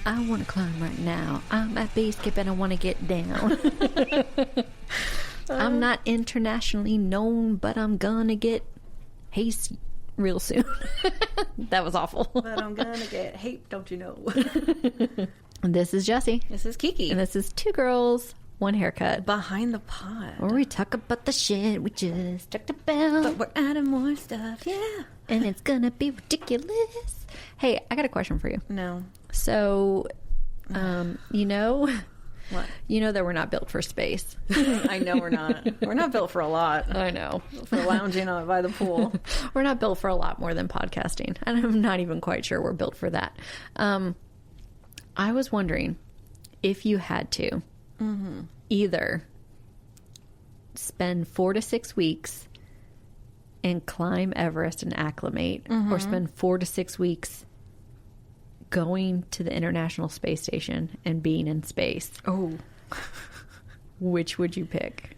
I want to climb right now. I'm at base camp and I want to get down. I'm not internationally known, but I'm gonna get haste real soon. That was awful. But I'm gonna get hate, don't you know? This is Jessie. This is Kiki. And this is Two Girls, One Haircut. Behind the Pod. Where we talk about the shit we just talked about. But we're adding more stuff, yeah. And it's gonna be ridiculous. Hey, I got a question for you. No. So, you know... What? You know that we're not built for space. I know we're not. We're not built for a lot. I know. For lounging out by the pool. We're not built for a lot more than podcasting. And I'm not even quite sure we're built for that. I was wondering if you had to either spend 4 to 6 weeks and climb Everest and acclimate, or spend 4 to 6 weeks going to the International Space Station and being in space. Oh. Which would you pick?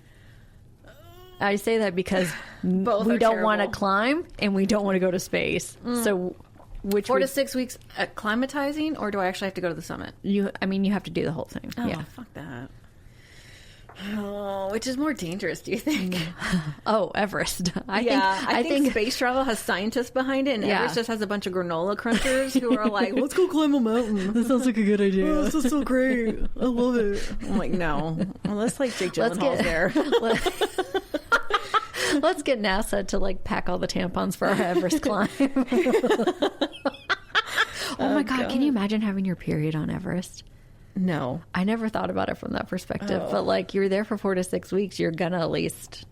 I say that because Both we are don't want to terrible. climb and we don't want to go to space. So which 4 to 6 weeks acclimatizing, or do I actually have to go to the summit? you have to do the whole thing. Oh, Yeah. fuck that. Oh, which is more dangerous, do you think? Oh, Everest. I think space travel has scientists behind it, and Yeah. Everest just has a bunch of granola crunchers who are like, let's go climb a mountain. That sounds like a good idea. Oh, this is so great. I love it. I'm like, no. Well, let's like Jake Gyllenhaal's there. Let's get NASA to like pack all the tampons for our Everest climb. Oh my God, can you imagine having your period on Everest? No. I never thought about it from that perspective, but like you're there for 4 to 6 weeks, you're gonna at least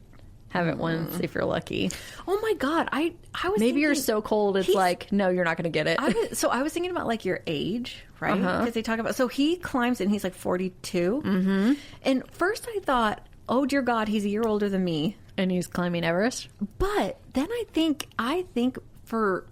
have it once if you're lucky. Oh my God. I was Maybe you're thinking- so cold, it's He's- like, no, you're not gonna get it. I was thinking about like your age, right? Because they talk about, so he climbs and he's like 42. Mm-hmm. And first I thought, oh dear God, he's a year older than me. And he's climbing Everest? But then I think for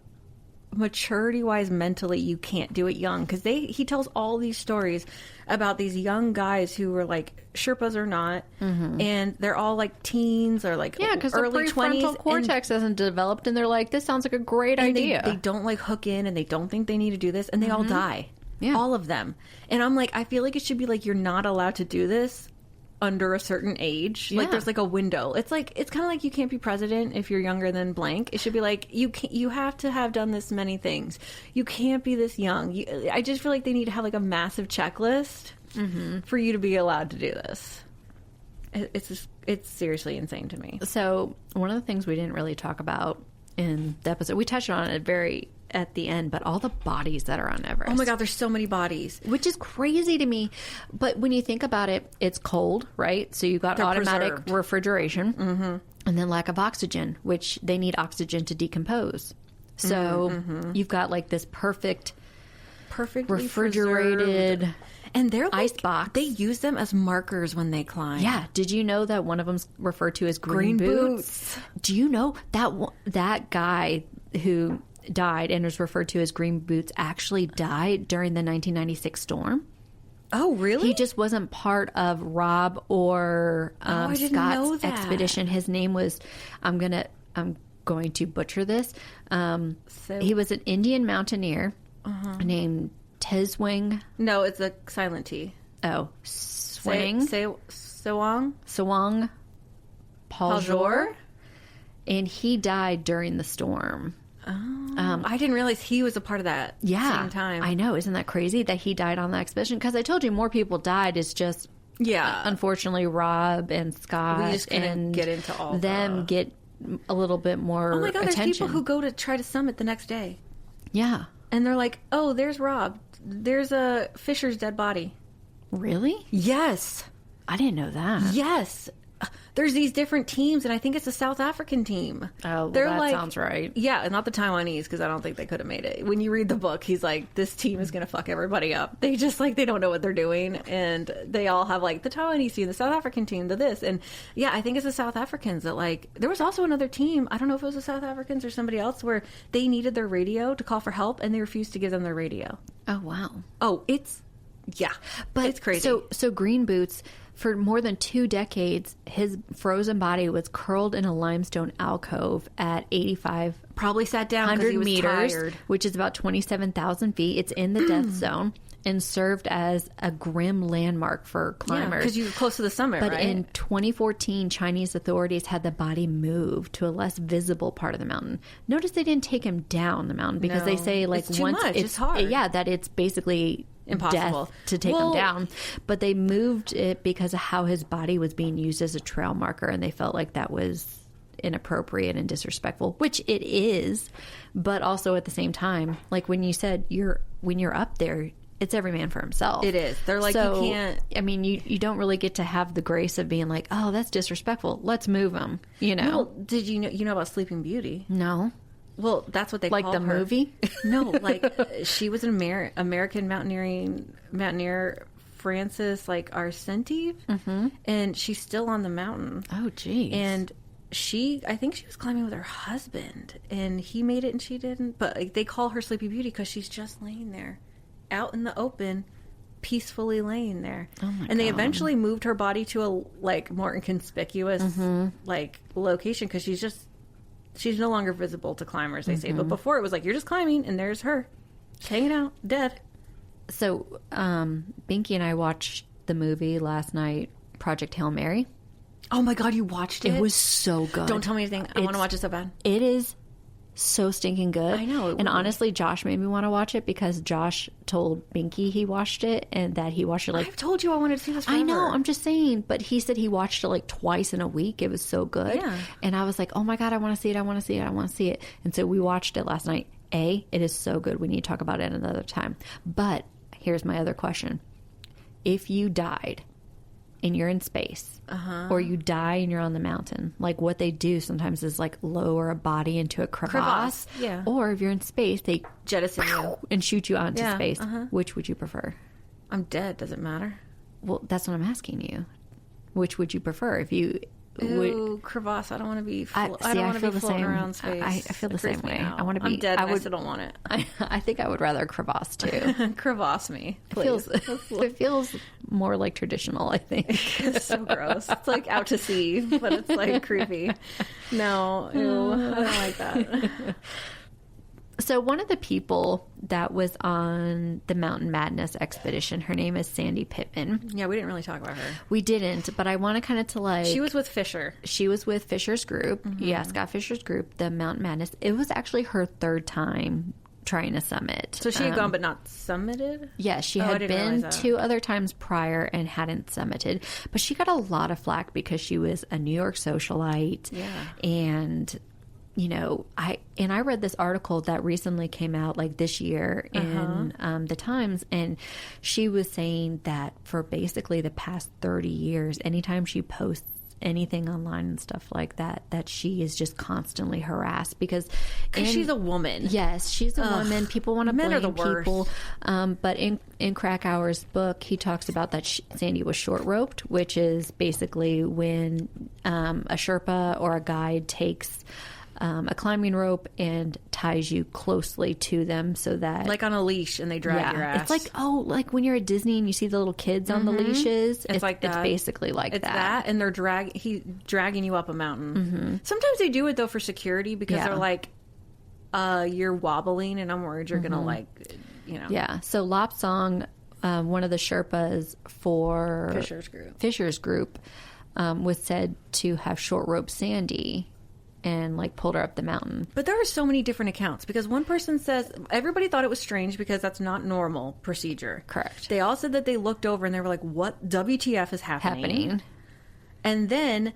maturity wise, mentally, you can't do it young, because he tells all these stories about these young guys who were like Sherpas or not, and they're all like teens or like Yeah, because the early prefrontal 20s, cortex hasn't developed, and they're like, this sounds like a great and idea. they don't like hook in, and they don't think they need to do this, and they all die. Yeah. All of them. And I'm like, I feel like it should be like, you're not allowed to do this under a certain age. Like Yeah. there's like a window. It's like, it's kind of like you can't be president if you're younger than blank. It should be like, you have to have done this many things. You can't be this young. I just feel like they need to have like a massive checklist for you to be allowed to do this. It's seriously insane to me. So one of the things we didn't really talk about in the episode, we touched on it at the end, but all the bodies that are on Everest. Oh my God, there's so many bodies. Which is crazy to me. But when you think about it, it's cold, right? So you got They're automatic preserved. refrigeration, and then lack of oxygen, which they need oxygen to decompose. So you've got like this perfectly refrigerated preserved. And they're like, ice box. They use them as markers when they climb. Yeah. Did you know that one of them's referred to as green boots? Do you know that guy who died and was referred to as green boots actually died during the 1996 storm? Oh, really? He just wasn't part of Rob or I didn't know Scott's that. expedition. His name was, I'm going to butcher this. He was an Indian mountaineer named Teswing. No, it's a silent T. Oh, Swing. Sewang? Sawang Paljor. Paljor? And he died during the storm. I didn't realize he was a part of that same time. I know. Isn't that crazy that he died on that expedition? Because I told you more people died. It's just, unfortunately, Rob and Scott We just couldn't get into all them get a little bit more Oh my God, attention. there's people who go to try to summit the next day. Yeah. And they're like, oh, there's Rob. There's a Fisher's dead body. Really? Yes. I didn't know that. Yes. there's these different teams, and I think it's a South African team. Oh, well, that sounds right. Yeah, not the Taiwanese, because I don't think they could have made it. When you read the book, he's like, this team is going to fuck everybody up. They just, like, they don't know what they're doing, and they all have, like, the Taiwanese team, the South African team, the this. And, yeah, I think it's the South Africans that, like, there was also another team, I don't know if it was the South Africans or somebody else, where they needed their radio to call for help, and they refused to give them their radio. Oh, wow. Oh, yeah, but it's crazy. So Green Boots, for more than 2 decades, his frozen body was curled in a limestone alcove at 8,500 probably sat down because he was meters, tired. which is about 27,000 feet. It's in the death zone and served as a grim landmark for climbers. Because you were close to the summit, but right? in 2014, Chinese authorities had the body moved to a less visible part of the mountain. Notice they didn't take him down the mountain because they say, like, it's too once much. It's hard. Yeah, that it's basically impossible death to take him down. But they moved it because of how his body was being used as a trail marker, and they felt like that was inappropriate and disrespectful, which it is. But also at the same time, like when you said when you're up there, it's every man for himself. It is. They're like, so, you can't. I mean, you don't really get to have the grace of being like, oh, that's disrespectful, let's move him, you know. Well, did you know about Sleeping Beauty? No. Well, that's what they like call the her. movie. No, like she was an American mountaineer, Frances, like Arsentive, and she's still on the mountain. Oh, geez. And I think she was climbing with her husband, and he made it and she didn't. But like, they call her Sleepy Beauty because she's just laying there, out in the open, peacefully laying there. Oh my and they God. eventually moved her body to a like more inconspicuous like location because she's no longer visible to climbers, they say. But before it was like, you're just climbing and there's her just hanging out dead. So Binky and I watched the movie last night, Project Hail Mary. Oh my God, you watched it? It was so good. Don't tell me anything. I want to watch it so bad. It is so stinking good. I know. And honestly, Josh made me want to watch it because Josh told Binky he watched it and that he watched it like... I've told you I wanted to see this forever. I know, I'm just saying. But he said he watched it like twice in a week. It was so good. Yeah. And I was like, oh my God, I want to see it. I want to see it. I want to see it. And so we watched it last night. It is so good. We need to talk about it another time. But here's my other question. If you died and you're in space, or you die and you're on the mountain, like what they do sometimes is like lower a body into a crevasse. Yeah. Or if you're in space, they Jettison you. and shoot you out into Yeah, space. Which would you prefer? I'm dead. Does it matter? Well, that's what I'm asking you. Which would you prefer? If you Ooh, crevasse. I don't want to be. I don't want to be floating around space. I feel the same way. I want to be. I'm dead. I still don't want it. I think I would rather crevasse too. Crevasse me, please. It feels more like traditional, I think. It's so gross. It's like out to sea, but it's like creepy. No, ew, I don't like that. So one of the people that was on the Mountain Madness expedition, her name is Sandy Pittman. Yeah, we didn't really talk about her. We didn't, but I want to kind of to like... She was with Fisher. She was with Fisher's group. Yeah, Scott Fisher's group, the Mountain Madness. It was actually her third time trying to summit. So she had gone but not summited? Yes, she had been 2 other times prior and hadn't summited. But she got a lot of flack because she was a New York socialite. Yeah. And... you know, I read this article that recently came out like this year in the Times, and she was saying that for basically the past 30 years, anytime she posts anything online and stuff like that, that she is just constantly harassed because she's a woman. Yes, she's a woman. People want to blame people. Worst. But in Krakauer's book, he talks about that Sandy was short roped, which is basically when a Sherpa or a guide takes a climbing rope and ties you closely to them so that... like on a leash and they drag your ass. It's like, like when you're at Disney and you see the little kids on the leashes. It's like that. It's basically like it's that. And they're dragging you up a mountain. Sometimes they do it, though, for security because they're like, you're wobbling and I'm worried you're going to like, you know. Yeah. So Lop Song, one of the Sherpas for... Fisher's group was said to have short rope Sandy and like pulled her up the mountain. But there are so many different accounts because one person says everybody thought it was strange because that's not normal procedure. Correct. They all said that they looked over and they were like, what WTF is happening? And then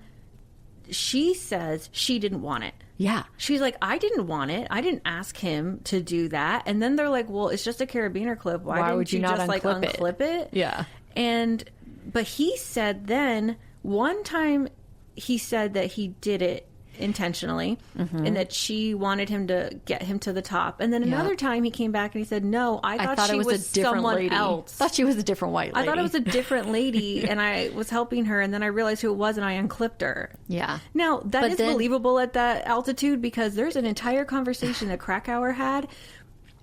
she says she didn't want it. Yeah. She's like, I didn't want it. I didn't ask him to do that. And then they're like, well, it's just a carabiner clip. Why didn't would you not just like unclip it? Yeah. But he said then one time he said that he did it intentionally and that she wanted him to get him to the top. And then another time he came back and he said, no, I thought she was a different someone lady. else. I thought she was a different white lady. I thought it was a different lady and I was helping her, and then I realized who it was and I unclipped her. Yeah. Now, that is believable at that altitude, because there's an entire conversation that Krakauer had.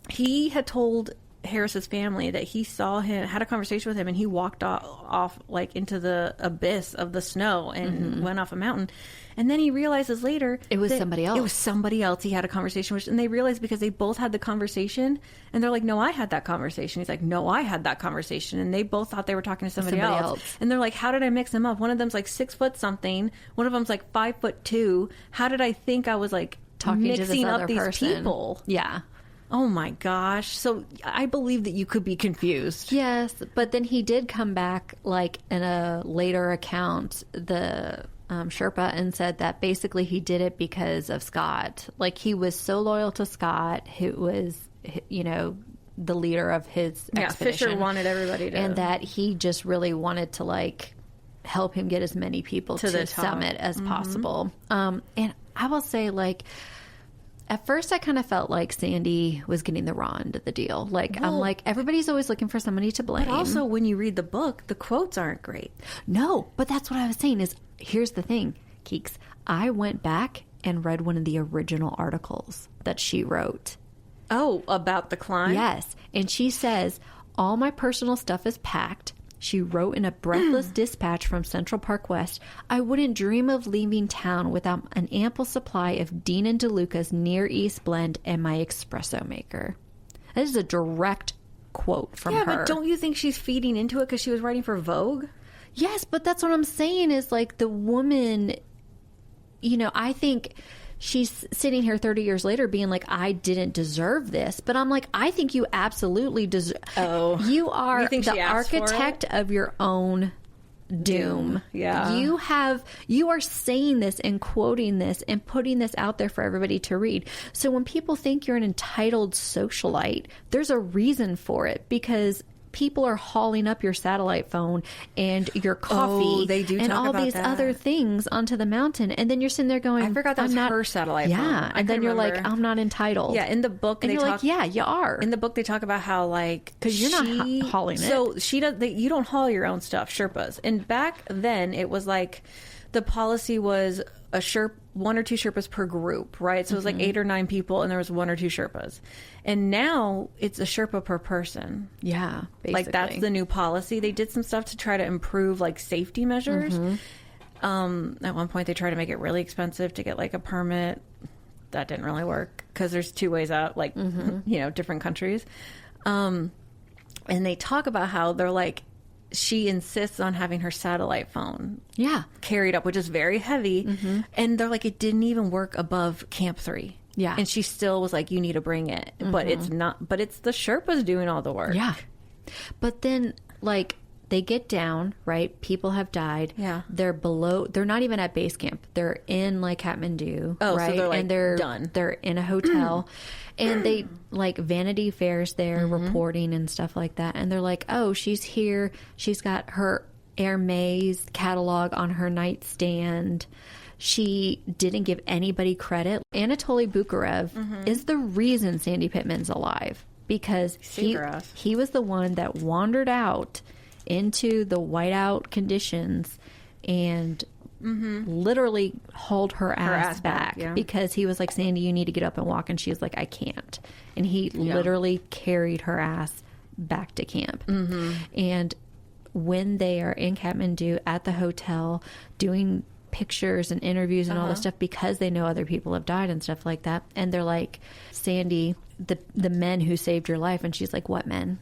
He had told Harris's family that he saw him, had a conversation with him, and he walked off like into the abyss of the snow and went off a mountain. And then he realizes later it was somebody else. It was somebody else he had a conversation with. And they realized, because they both had the conversation, and they're like, no, I had that conversation. He's like, no, I had that conversation. And they both thought they were talking to somebody else. And they're like, how did I mix them up? One of them's like 6 foot something. One of them's like 5'2". How did I think I was like talking mixing to up these people? Yeah. Oh my gosh. So I believe that you could be confused. Yes, but then he did come back, like, in a later account, the Sherpa, and said that basically he did it because of Scott. Like, he was so loyal to Scott, who was, you know, the leader of his expedition. Fisher wanted everybody to... And that he just really wanted to, like, help him get as many people to the summit as possible. And I will say, like... At first, I kind of felt like Sandy was getting the raw end of the deal. Like, I'm like, everybody's always looking for somebody to blame. But also, when you read the book, the quotes aren't great. No, but that's what I was saying is, here's the thing, Keeks. I went back and read one of the original articles that she wrote. Oh, about the climb? Yes. And she says, all my personal stuff is packed. She wrote in a breathless dispatch from Central Park West, I wouldn't dream of leaving town without an ample supply of Dean and DeLuca's Near East blend and my espresso maker. That is a direct quote from her. Yeah, but don't you think she's feeding into it because she was writing for Vogue? Yes, but that's what I'm saying is, like, the woman, you know, I think... She's sitting here 30 years later being like, I didn't deserve this. But I'm like, I think you absolutely deserve... Oh. You are the architect of your own doom. Yeah. You are saying this and quoting this and putting this out there for everybody to read. So when people think you're an entitled socialite, there's a reason for it, because... people are hauling up your satellite phone and your coffee and all these other things onto the mountain. And then you're sitting there going, I forgot that was her satellite phone. Yeah. And then you're like, I'm not entitled. Yeah. In the book, and you're like, yeah, you are. In the book, they talk about how, like, because you're not hauling it. So she does. You don't haul your own stuff, Sherpas. And back then, it was like the policy was a Sherpa, 1 or 2 Sherpas per group, right? So it was like 8 or 9 people, and there was 1 or 2 Sherpas. And now it's a Sherpa per person. Yeah, basically. Like, that's the new policy. They did some stuff to try to improve, like, safety measures. At one point, they tried to make it really expensive to get, like, a permit. That didn't really work because there's 2 ways out, like, you know, different countries. And they talk about how they're like, she insists on having her satellite phone carried up, which is very heavy. And they're like, it didn't even work above Camp 3. Yeah. And she still was like, you need to bring it. But it's not, but it's the Sherpas doing all the work. Yeah. But then, like, they get down, right? People have died. Yeah. They're below, they're not even at base camp. They're in, like, Kathmandu. Oh, right? so they're, like, and they're done. They're in a hotel. And they, like, Vanity Fair's there reporting and stuff like that. And they're like, oh, she's here. She's got her Hermes catalog on her nightstand. She didn't give anybody credit. Anatoly Bukharev is the reason Sandy Pittman's alive. Because he was the one that wandered out into the whiteout conditions and literally hauled her ass back because he was like, Sandy, you need to get up and walk. And she was like, I can't. And he literally carried her ass back to camp. And when they are in Kathmandu at the hotel doing pictures and interviews and all this stuff, because they know other people have died and stuff like that, and they're like, Sandy, the men who saved your life. And she's like, what men?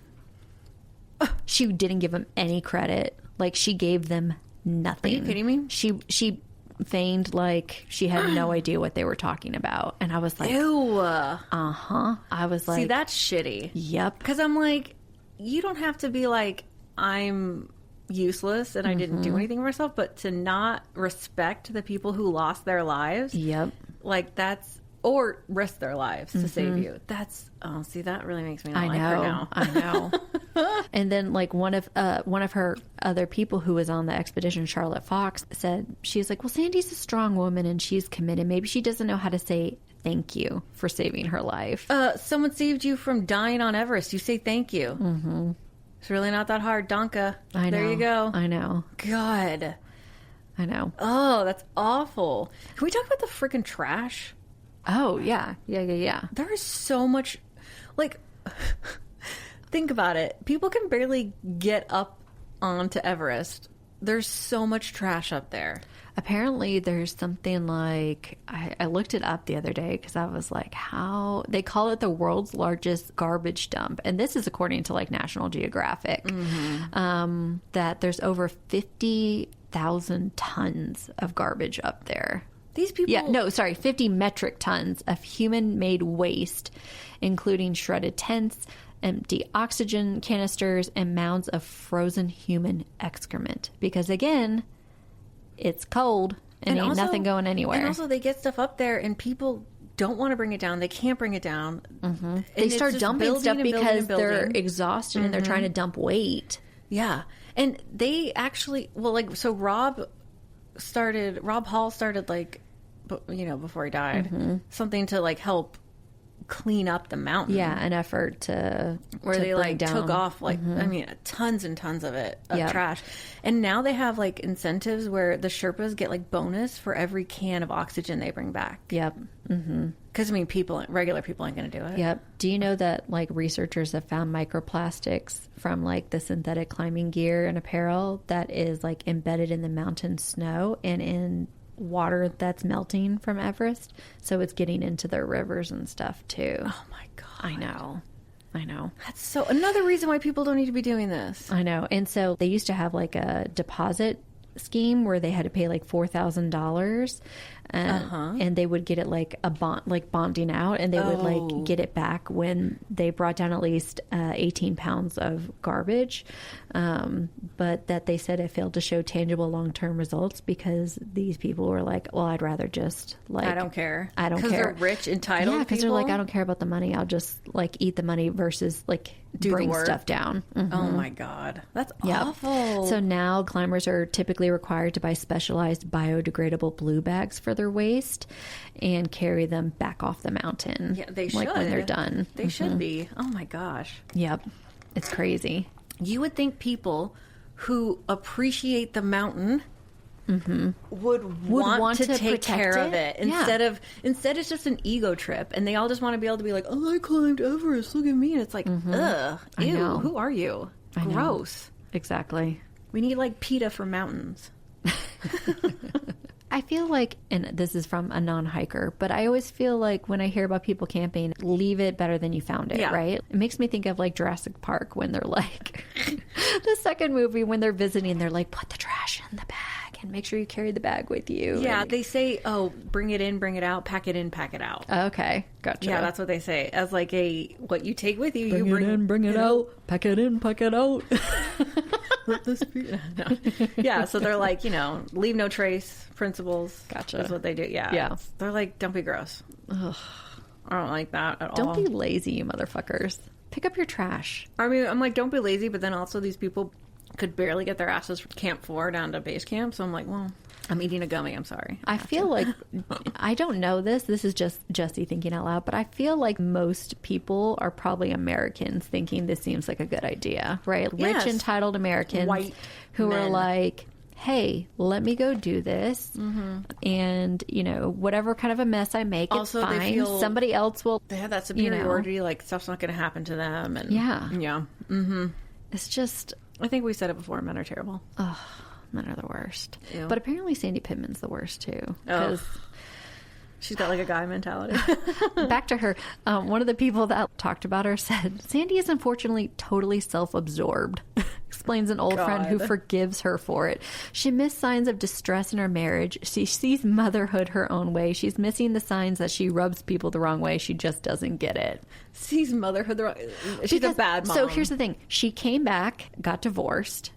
She didn't give them any credit. Like, she gave them nothing. Are you kidding me? She feigned like she had no idea what they were talking about. And I was like, ew. I was like, see, that's shitty. Yep. Because I'm like, you don't have to be like, I'm useless and I didn't do anything for myself, but to not respect the people who lost their lives. Yep. Like, that's, or risk their lives to save you. That's, see, that really makes me not like her now. I know. And then like one of her other people who was on the expedition, Charlotte Fox, said, she's like, well, Sandy's a strong woman and she's committed. Maybe she doesn't know how to say thank you for saving her life. Someone saved you from dying on Everest. You say thank you. Mm-hmm. It's really not that hard. Danka. I know. There you go. I know. God. I know. Oh, that's awful. Can we talk about the freaking trash? Oh, yeah. Yeah. There is so much, like, think about it. People can barely get up onto Everest. There's so much trash up there. Apparently, there's something like, I looked it up the other day because I was like, how? They call it the world's largest garbage dump. And this is according to like National Geographic, that there's over 50,000 tons of garbage up there. These people... 50 metric tons of human-made waste, including shredded tents, empty oxygen canisters, and mounds of frozen human excrement. Because, again, it's cold and ain't nothing going anywhere. And also, they get stuff up there, and people don't want to bring it down. They can't bring it down. Mm-hmm. They start dumping stuff because they're exhausted and they're trying to dump weight. Yeah. And they actually... Well, like, so Rob Hall started, like... before he died, something to like help clean up the mountain. Yeah, an effort to they like down. took off like tons and tons of it of trash, and now they have like incentives where the Sherpas get like bonus for every can of oxygen they bring back. Yep. Because regular people ain't gonna do it. Yep. Do you know that like researchers have found microplastics from like the synthetic climbing gear and apparel that is like embedded in the mountain snow and in water that's melting from Everest, so it's getting into their rivers and stuff too. Oh my god. I know. That's so another reason why people don't need to be doing this. I know. And so they used to have like a deposit scheme where they had to pay like $4,000 and they would get it like a bond, like bonding out, and they would like get it back when they brought down at least 18 pounds of garbage, but that they said it failed to show tangible long-term results because these people were like, well, I'd rather just like I don't care because they're rich, entitled. Yeah, because they're like, I don't care about the money, I'll just like eat the money versus like bring stuff down. Oh my god, that's awful. So now climbers are typically required to buy specialized biodegradable blue bags for their waste and carry them back off the mountain. Yeah, they like should when they're done. They should be. Oh my gosh. Yep, it's crazy. You would think people who appreciate the mountain would want to take care of it instead it's just an ego trip, and they all just want to be able to be like, oh, I climbed Everest, look at me, and it's like, ugh, ew, who are you? Gross. Exactly. We need like PETA for mountains. I feel like, and this is from a non-hiker, but I always feel like when I hear about people camping, leave it better than you found it, right? It makes me think of like Jurassic Park when they're like, the second movie when they're visiting, they're like, put the trash in the bag and make sure you carry the bag with you. Yeah, and they say, oh, bring it in, bring it out, pack it in, pack it out. Okay, gotcha. Yeah, that's what they say. As like what you take with you, bring you it in, bring it out, pack it in, pack it out. No. Yeah, so they're like, leave no trace principles. Gotcha. That's what they do. Yeah. They're like, don't be gross. Ugh. I don't like that at all. Don't be lazy, you motherfuckers. Pick up your trash. I mean, I'm like, don't be lazy, but then also these people could barely get their asses from Camp 4 down to base camp. So I'm like, well, I'm eating a gummy. I'm sorry. I feel like, I don't know this. This is just Jessie thinking out loud, but I feel like most people are probably Americans thinking this seems like a good idea, right? Yes. Rich, entitled Americans White who men. are like, hey, let me go do this. And, whatever kind of a mess I make, Also, it's they fine. feel- Somebody else will. They have that superiority, like stuff's not going to happen to them. And Yeah. Mm-hmm. It's just, I think we said it before, men are terrible. men are the worst. Ew. But apparently Sandy Pittman's the worst too. Oh. Because She's got like a guy mentality. back to her, one of the people that talked about her said, Sandy is unfortunately totally self-absorbed. Explains an old friend who forgives her for it. She missed signs of distress in her marriage. She sees motherhood her own way. She's missing the signs that she rubs people the wrong way. She just doesn't get it. Sees motherhood the wrong... She's a bad mom. So here's the thing. She came back, got divorced,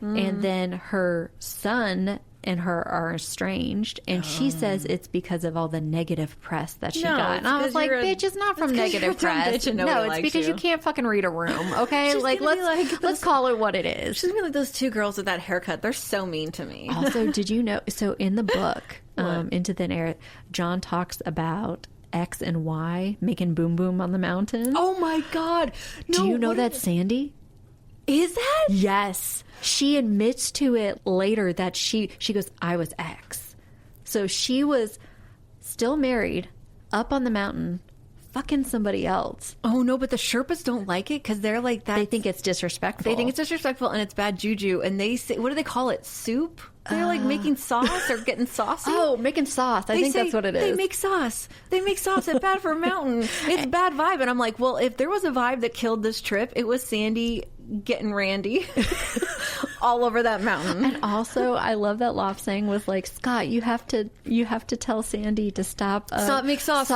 and then her son and her are estranged, and she says it's because of all the negative press that she got. And I was like, bitch, it's not from negative press. No, it's because you can't fucking read a room, okay? Like, let's call it what it is. She's gonna be like those two girls with that haircut. They're so mean to me. Also, did you know, so in the book, Into Thin Air, John talks about X and Y making boom boom on the mountain. Oh my God. Do you know that's Sandy? Is that? Yes. She admits to it later that she goes, I was X. So she was still married, up on the mountain, fucking somebody else. Oh no, but the Sherpas don't like it because they're like that. They think it's disrespectful. They think it's disrespectful and it's bad juju. And they say, what do they call it? Soup? They're like making sauce or getting saucy. Oh, making sauce. I think that's what it is. They make sauce. It's bad for a mountain. It's bad vibe. And I'm like, well, if there was a vibe that killed this trip, it was Sandy getting randy all over that mountain. And also, I love that Loft saying was like, Scott, you have to tell Sandy to stop. Make sauce.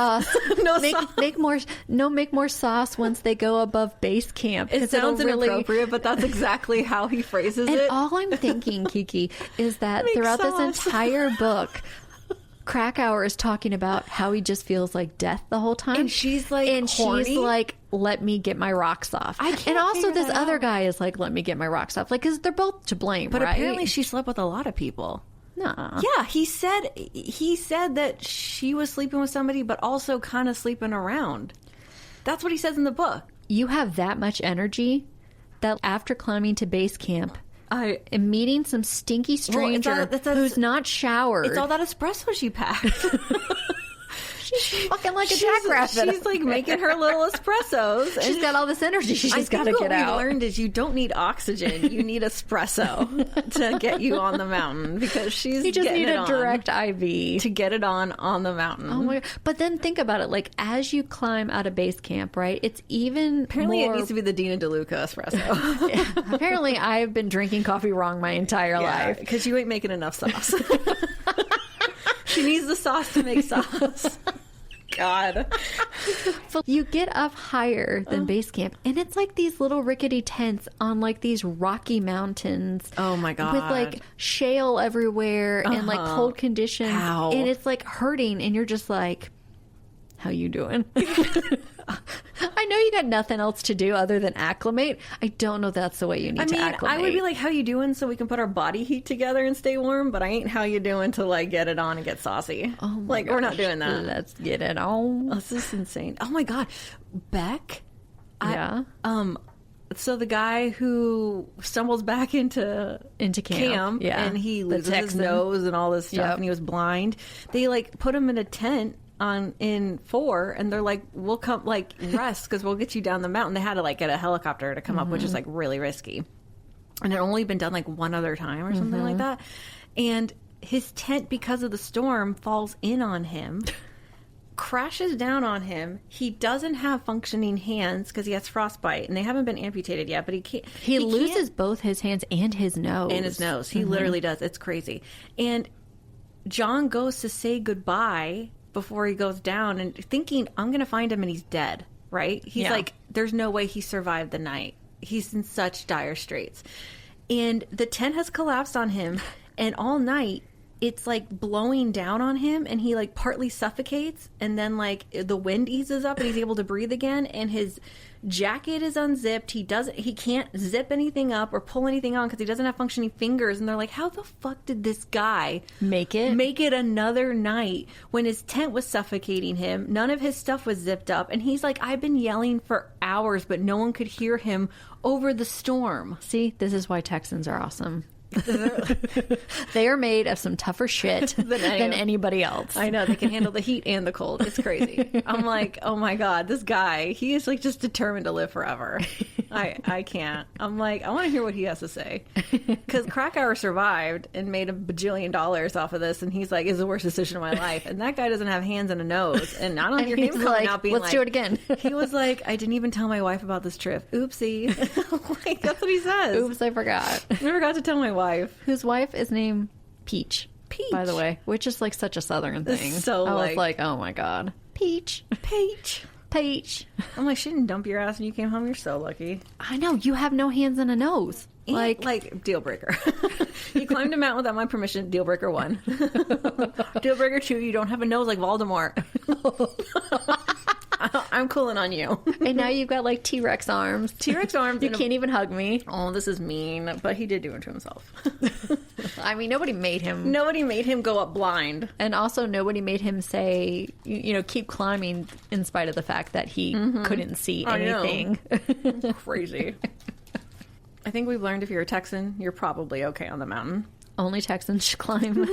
Make more sauce once they go above base camp. It sounds inappropriate, but that's exactly how he phrases it. And all I'm thinking, Kiki, is that throughout this entire book, Krakauer is talking about how he just feels like death the whole time. And she's like, she's like, let me get my rocks off. And also this other guy is like, let me get my rocks off. Like, because they're both to blame, but right? apparently she slept with a lot of people. Nah. Yeah, he said that she was sleeping with somebody, but also kind of sleeping around. That's what he says in the book. You have that much energy that after climbing to base camp, I am meeting some stinky stranger who's not showered. It's all that espresso she packed. She's fucking like a jackrabbit. She's like making her little espressos. She's got all this energy she's got to get out. What we learned is you don't need oxygen. You need espresso to get you on the mountain because you just need a direct IV to get it on the mountain. Oh my God. But then think about it. Like as you climb out of base camp, right? It's even apparently it needs to be the Dina DeLuca espresso. Yeah. Apparently I've been drinking coffee wrong my entire life because you ain't making enough sauce. She needs the sauce to make sauce. God. You get up higher than base camp, and it's like these little rickety tents on like these rocky mountains. Oh my God. With like shale everywhere and like cold conditions. Ow. And it's like hurting, and you're just like, how you doing? I know you got nothing else to do other than acclimate. I don't know that's the way you need to acclimate. I would be like, how you doing so we can put our body heat together and stay warm, but I ain't how you doing to like get it on and get saucy. Oh my gosh. We're not doing that. Let's get it on. This is insane. Oh my God. Beck? Yeah. So the guy who stumbles back into camp and he loses his nose and all this stuff and he was blind. They like put him in a tent in 4 and they're like, we'll come like rest because we'll get you down the mountain. They had to like get a helicopter to come up, which is like really risky, and it had only been done like one other time or something like that. And his tent, because of the storm, falls in on him, crashes down on him. He doesn't have functioning hands because he has frostbite and they haven't been amputated yet, but he loses both his hands and his nose. He literally does. It's crazy. And John goes to say goodbye before he goes down and thinking, I'm going to find him and he's dead, right? He's like, there's no way he survived the night. He's in such dire straits. And the tent has collapsed on him, and all night it's like blowing down on him, and he like partly suffocates, and then like the wind eases up and he's able to breathe again, and his jacket is unzipped. He can't zip anything up or pull anything on because he doesn't have functioning fingers. And they're like, how the fuck did this guy make it another night when his tent was suffocating him? None of his stuff was zipped up, and he's like, I've been yelling for hours but no one could hear him over the storm. See, this is why Texans are awesome. They are made of some tougher shit than anybody else. I know, they can handle the heat and the cold. It's crazy. I'm like, oh my God, this guy, he is like just determined to live forever. I can't. I'm like, I want to hear what he has to say, because Krakauer survived and made $1 bajillion off of this, and he's like, it's the worst decision of my life. And that guy doesn't have hands and a nose, and I don't hear him coming out being let's do it again. He was like, I didn't even tell my wife about this trip. Oopsie. Like, that's what he says. Oops, I forgot. I forgot to tell my wife. Whose wife is named Peach, by the way, which is like such a Southern thing. So I was like, oh my God, Peach. I'm like, she didn't dump your ass when you came home. You're so lucky. I know, you have no hands and a nose. Like deal breaker. You climbed a mountain without my permission. Deal breaker 1. Deal breaker 2. You don't have a nose like Voldemort. I'm cooling on you. And now you've got like T-Rex arms. T-Rex arms. You can't even hug me. Oh, this is mean. But he did do it to himself. I mean, nobody made him. Nobody made him go up blind. And also nobody made him say, keep climbing in spite of the fact that he couldn't see anything. Crazy. I think we've learned if you're a Texan, you're probably okay on the mountain. Only Texans should climb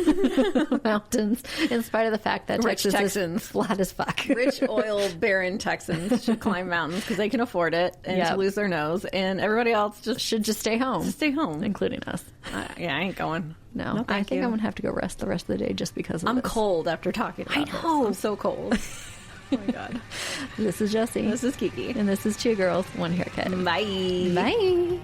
mountains, in spite of the fact that Texas is flat as fuck. Rich, oil, barren Texans should climb mountains because they can afford it and to lose their nose. And everybody else should just stay home. Stay home. Including us. I ain't going. No, I think I'm going to have to go rest the rest of the day just because of I'm this. cold after talking about this. I'm so cold. Oh my God. This is Jessie. This is Kiki. And this is Two Girls, One Haircut. Bye. Bye.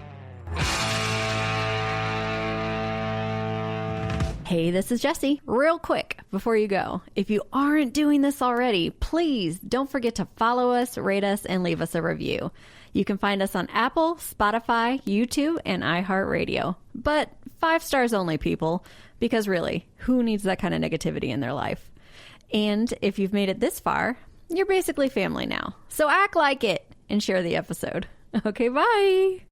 Hey, this is Jessie. Real quick, before you go, if you aren't doing this already, please don't forget to follow us, rate us, and leave us a review. You can find us on Apple, Spotify, YouTube, and iHeartRadio. But 5 stars only, people, because really, who needs that kind of negativity in their life? And if you've made it this far, you're basically family now. So act like it and share the episode. Okay, bye.